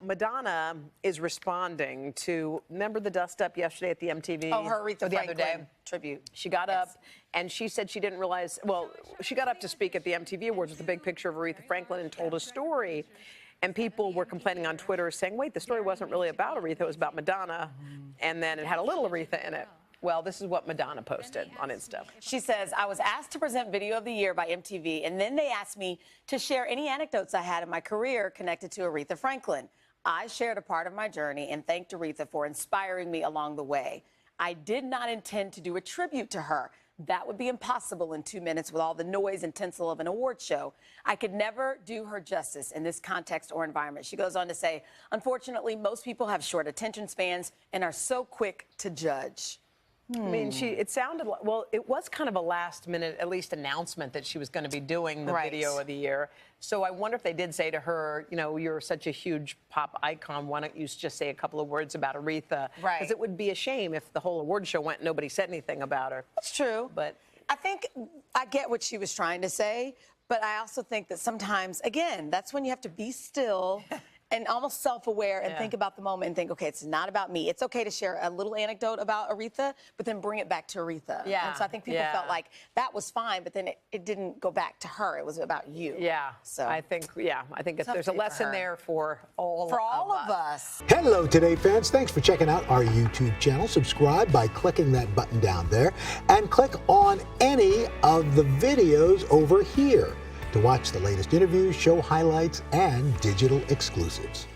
Madonna is responding to, remember the dust up yesterday at the MTV? Oh, her Aretha the other day Franklin tribute. She got up and she said she didn't realize, well, she got up to speak at the MTV Awards with a big picture of Aretha Franklin and told a story. And people were complaining on Twitter saying, wait, the story wasn't really about Aretha, it was about Madonna. And then it had a little Aretha in it. Well, this is what Madonna posted on Insta. She says, I was asked to present Video of the Year by MTV, and then they asked me to share any anecdotes I had in my career connected to Aretha Franklin. I shared a part of my journey and thanked Aretha for inspiring me along the way. I did not intend to do a tribute to her. That would be impossible in 2 minutes with all the noise and tinsel of an award show. I could never do her justice in this context or environment. She goes on to say, unfortunately, most people have short attention spans and are so quick to judge. I mean, it sounded like, well, it was kind of a last minute, at least, announcement that she was going to be doing the Video of the Year. So I wonder if they did say to her, you know, you're such a huge pop icon, why don't you just say a couple of words about Aretha? Right. Because it would be a shame if the whole award show went and nobody said anything about her. That's true. But I think I get what she was trying to say, but I also think that sometimes, again, that's when you have to be still and almost self-aware and think about the moment and think, okay, it's not about me. It's okay to share a little anecdote about Aretha, but then bring it back to Aretha. Yeah. And so I think people felt like that was fine, but then it didn't go back to her. It was about you. Yeah. So I think there's a lesson there for all of us. Hello, Today fans. Thanks for checking out our YouTube channel. Subscribe by clicking that button down there and click on any of the videos over here to watch the latest interviews, show highlights, and digital exclusives.